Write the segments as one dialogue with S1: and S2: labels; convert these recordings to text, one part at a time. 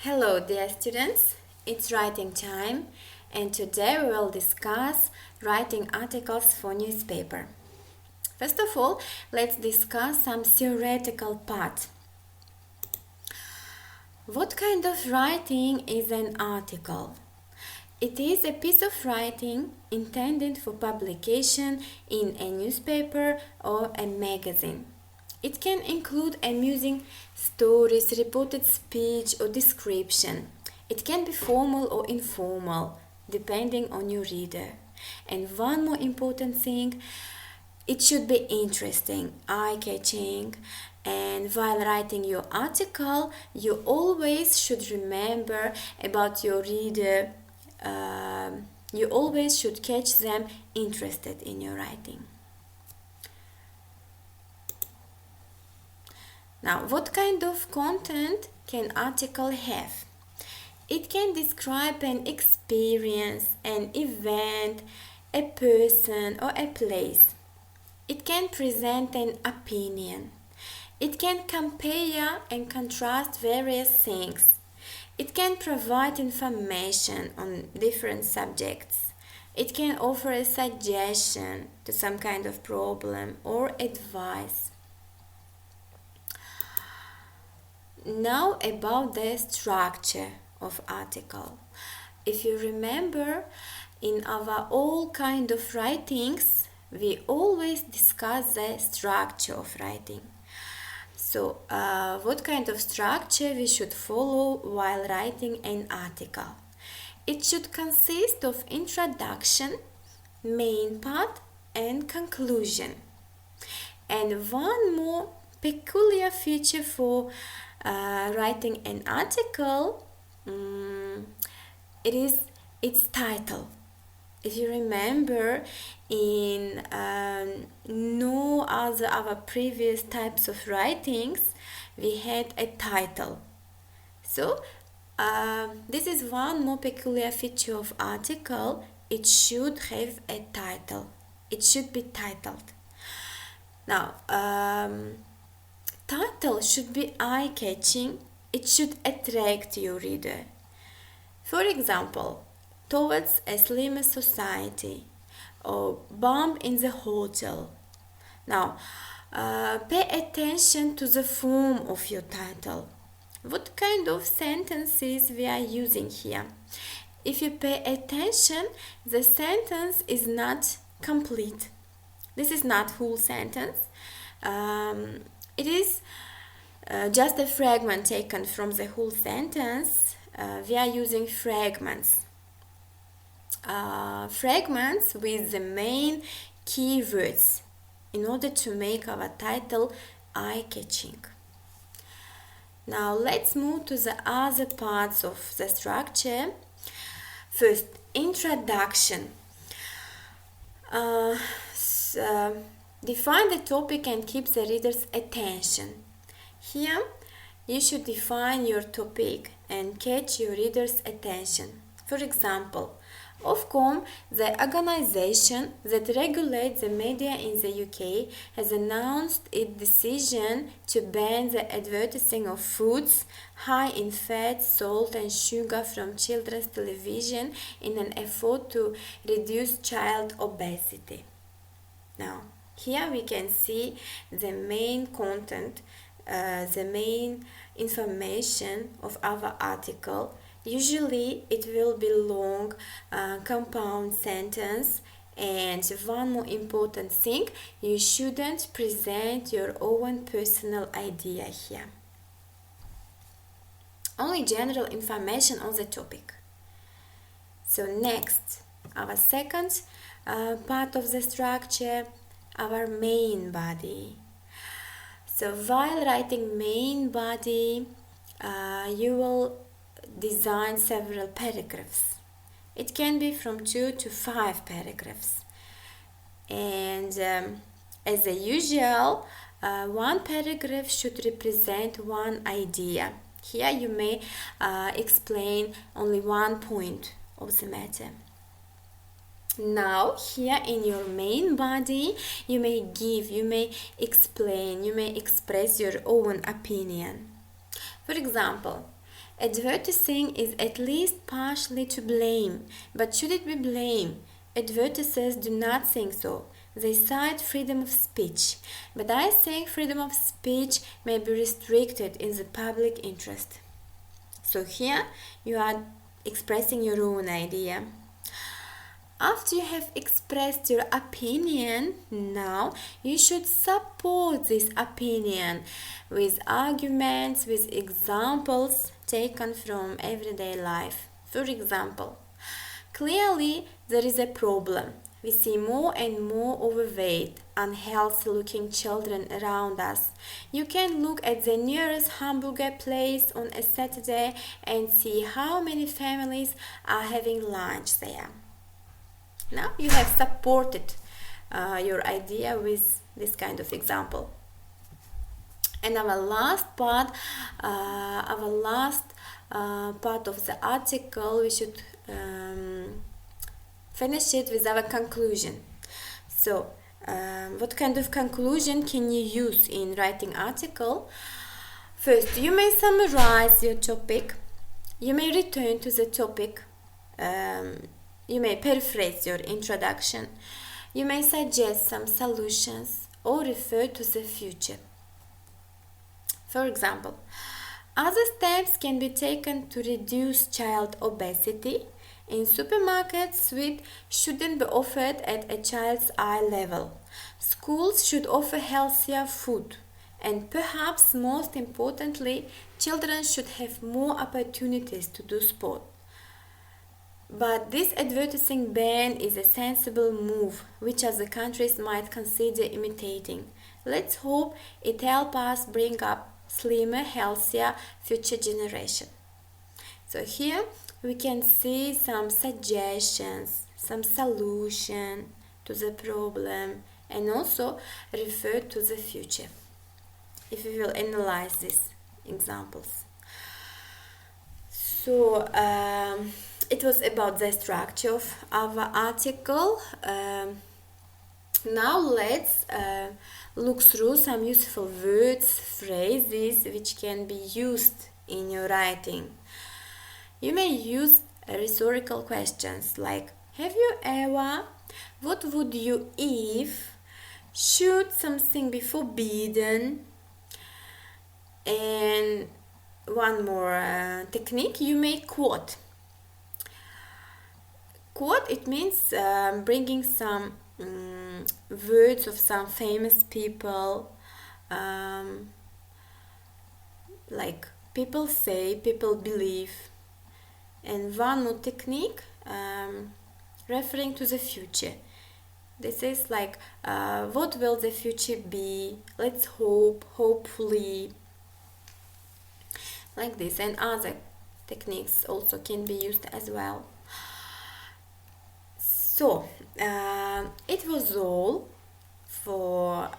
S1: Hello dear students, it's writing time and today we will discuss writing articles for newspaper. First of all, let's discuss some theoretical part. What kind of writing is an article? It is a piece of writing intended for publication in a newspaper or a magazine. It can include amusing stories, reported speech or description. It can be formal or informal, depending on your reader. And one more important thing, it should be interesting, eye-catching. And while writing your article, you always should remember about your reader. You always should catch them interested in your writing. Now, what kind of content can article have? It can describe an experience, an event, a person or a place. It can present an opinion. It can compare and contrast various things. It can provide information on different subjects. It can offer a suggestion to some kind of problem or advice. Now about the structure of article. If you remember, in our all kind of writings, we always discuss the structure of writing. So, what kind of structure we should follow while writing an article? It should consist of introduction, main part, and conclusion. And one more peculiar feature for writing an article, it is its title. If you remember, in no other our previous types of writings, we had a title. So this is one more peculiar feature of article. It should have a title. It should be titled. Now, title should be eye-catching. It should attract your reader. For example, Towards a Slimmer Society or Bomb in the Hotel. Now, pay attention to the form of your title. What kind of sentences we are using here? If you pay attention, the sentence is not complete. This is not full sentence. It is just a fragment taken from the whole sentence. We are using fragments. Fragments with the main keywords in order to make our title eye-catching. Now let's move to the other parts of the structure. First, introduction. Define the topic and keep the reader's attention. Here, you should define your topic and catch your reader's attention. For example, Ofcom, the organization that regulates the media in the UK, has announced its decision to ban the advertising of foods high in fat, salt and sugar from children's television in an effort to reduce child obesity. Now, here we can see the main content, the main information of our article. Usually it will be long, compound sentence, and one more important thing, you shouldn't present your own personal idea here. Only general information on the topic. So next, our second part of the structure, our main body. So while writing main body, you will design several paragraphs. It can be from 2 to 5 paragraphs. And as usual, one paragraph should represent one idea. Here you may explain only one point of the matter. Now, here in your main body, you may give, you may explain, you may express your own opinion. For example, Advertising is at least partially to blame, but should it be blame? Advertisers do not think so. They cite freedom of speech, but I think freedom of speech may be restricted in the public interest. So here you are expressing your own idea. After you have expressed your opinion, now you should support this opinion with arguments, with examples taken from everyday life. For example, clearly there is a problem. We see more and more overweight, unhealthy looking children around us. You can look at the nearest hamburger place on a Saturday and see how many families are having lunch there. Now you have supported your idea with this kind of example. And our last part of the article, we should finish it with our conclusion. So, what kind of conclusion can you use in writing article? First, you may summarize your topic. You may return to the topic. You may paraphrase your introduction. You may suggest some solutions or refer to the future. For example, other steps can be taken to reduce child obesity. In supermarkets, sweet shouldn't be offered at a child's eye level. Schools should offer healthier food. And perhaps most importantly, children should have more opportunities to do sport. But this advertising ban is a sensible move, which other countries might consider imitating. Let's hope it helps us bring up slimmer, healthier future generation. So here we can see some suggestions, some solution to the problem, and also refer to the future if we will analyze these examples. So it was about the structure of our article. Now let's look through some useful words, phrases which can be used in your writing. You may use rhetorical questions like, have you ever, what would you if, should something be forbidden, and one more technique, you may quote. Quote, it means bringing some words of some famous people, like people say, people believe. And one more technique, referring to the future. This is like, what will the future be? Let's hope, hopefully. Like this, and other techniques also can be used as well. So, it was all for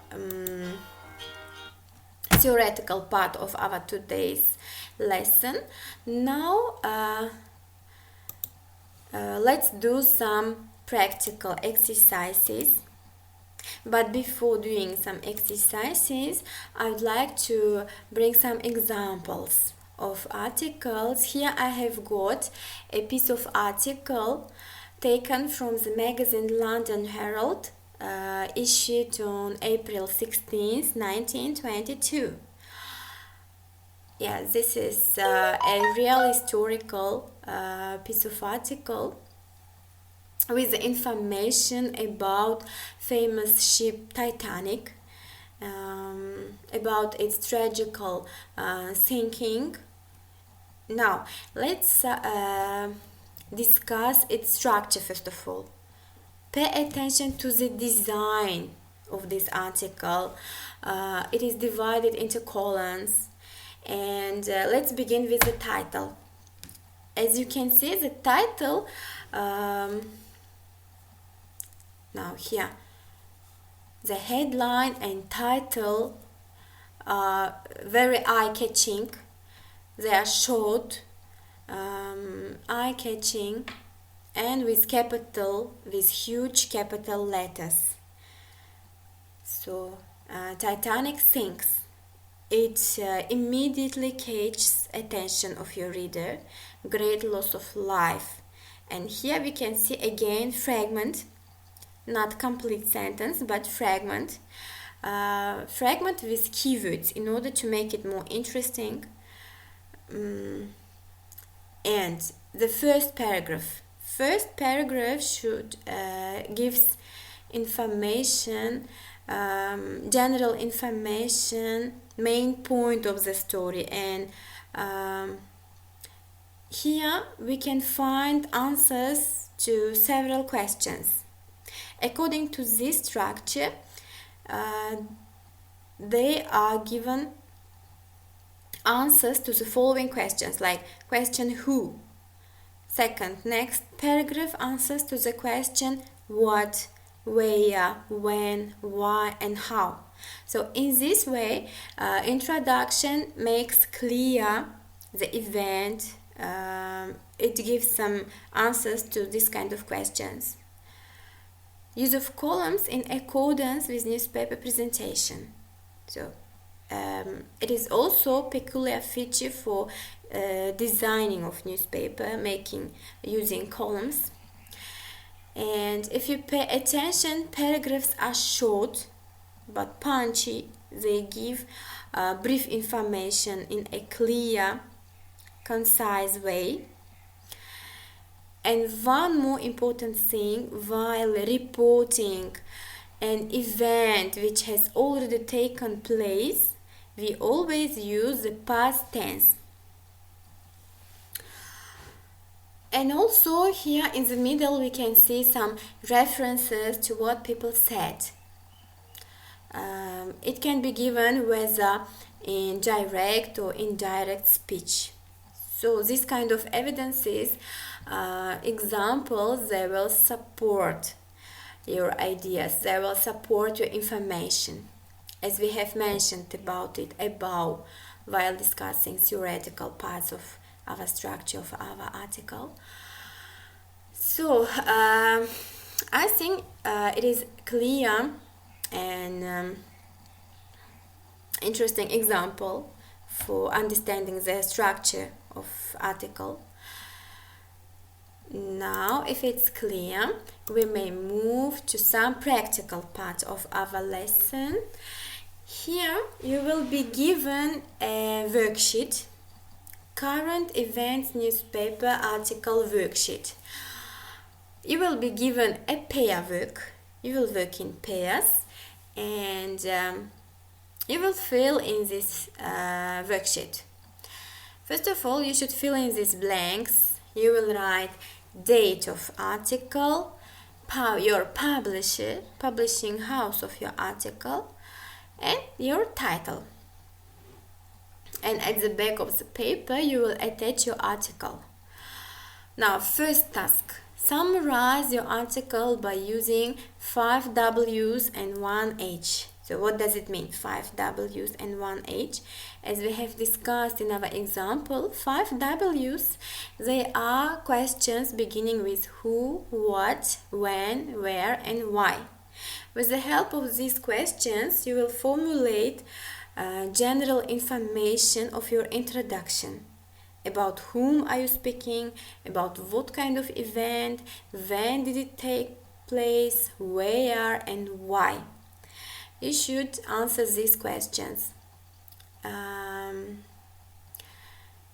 S1: theoretical part of our today's lesson. Now, let's do some practical exercises. But before doing some exercises, I would like to bring some examples of articles. Here I have got a piece of article taken from the magazine London Herald, issued on April 16th, 1922. Yeah, this is a real historical piece of article with information about famous ship Titanic, about its tragical sinking. Now, let's discuss its structure first of all. Pay attention to the design of this article. It is divided into columns, and let's begin with the title. As you can see, the title now here, the headline and title are very eye-catching. They are short, eye-catching, and with huge capital letters. So, Titanic sinks. it immediately catches attention of your reader. Great loss of life. And here we can see again fragment, not complete sentence, but fragment. Fragment with keywords in order to make it more interesting. And the first paragraph should gives information, general information, main point of the story, and here we can find answers to several questions. According to this structure, they are given answers to the following questions, like question who. Second, next paragraph answers to the question what, where, when, why, and how. So in this way, introduction makes clear the event. It gives some answers to this kind of questions. Use of columns in accordance with newspaper presentation. So it is also a peculiar feature for designing of newspaper, using columns. And if you pay attention, paragraphs are short but punchy. They give brief information in a clear, concise way. And one more important thing, while reporting an event which has already taken place, we always use the past tense. And also here in the middle we can see some references to what people said. It can be given whether in direct or indirect speech. So this kind of evidences, examples, they will support your ideas, they will support your information, as we have mentioned about it above while discussing theoretical parts of our structure of our article. So I think it is clear and interesting example for understanding the structure of article. Now, if it's clear, we may move to some practical part of our lesson. Here you will be given a worksheet, current events newspaper article worksheet. You will be given a pair work. You will work in pairs, and you will fill in this worksheet. First of all, you should fill in these blanks. You will write date of article, your publisher, publishing house of your article, and your title. And at the back of the paper, you will attach your article. Now, first task. Summarize your article by using 5 W's and 1 H. So what does it mean, 5 W's and 1 H? As we have discussed in our example, 5 W's, they are questions beginning with who, what, when, where, and why. With the help of these questions, you will formulate general information of your introduction. About whom are you speaking, about what kind of event, when did it take place, where, and why. You should answer these questions. And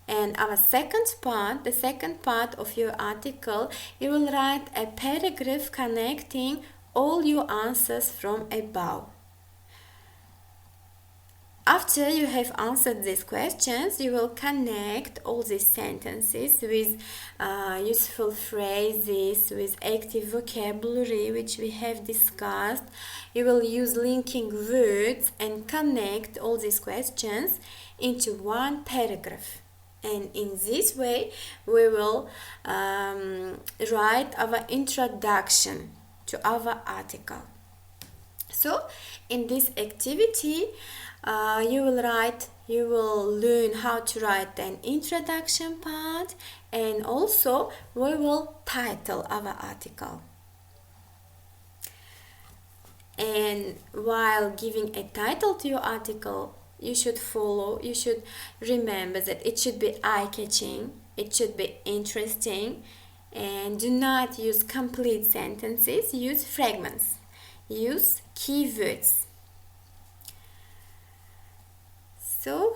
S1: our the second part of your article, you will write a paragraph connecting all your answers from above. After you have answered these questions, you will connect all these sentences with useful phrases, with active vocabulary, which we have discussed. You will use linking words and connect all these questions into one paragraph. And in this way, we will write our introduction to our article. So, in this activity, you will learn how to write an introduction part, and also we will title our article. And while giving a title to your article, you should follow, you should remember that it should be eye-catching, it should be interesting, and do not use complete sentences, use fragments, use keywords. So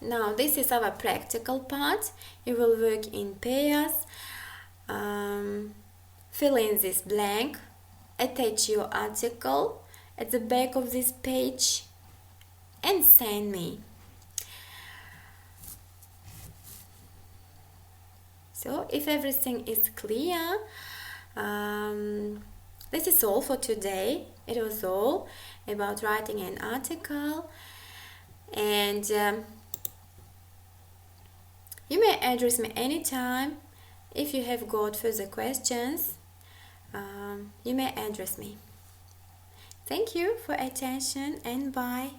S1: now this is our practical part. You will work in pairs. Fill in this blank, attach your article at the back of this page and send me. So if everything is clear, this is all for today. It was all about writing an article, and you may address me anytime. If you have got further questions, you may address me. Thank you for attention and bye.